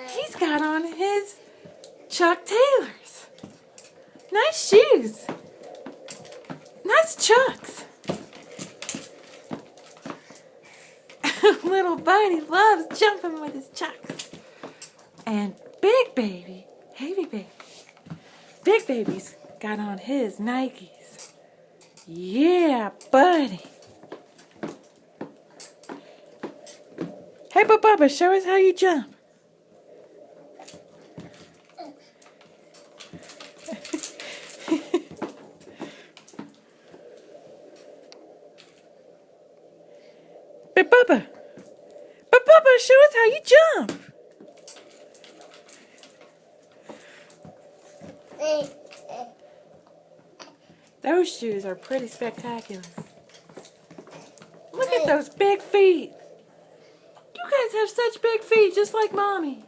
He's got on his Chuck Taylors. Nice shoes. Nice Chucks. Little Buddy loves jumping with his Chucks. And Big Baby, Big Baby's got on his Nikes. Yeah, buddy. Hey, Bubba, show us how you jump. Bubba, show us how you jump. Those shoes are pretty spectacular. Look at those big feet. You guys have such big feet, just like Mommy.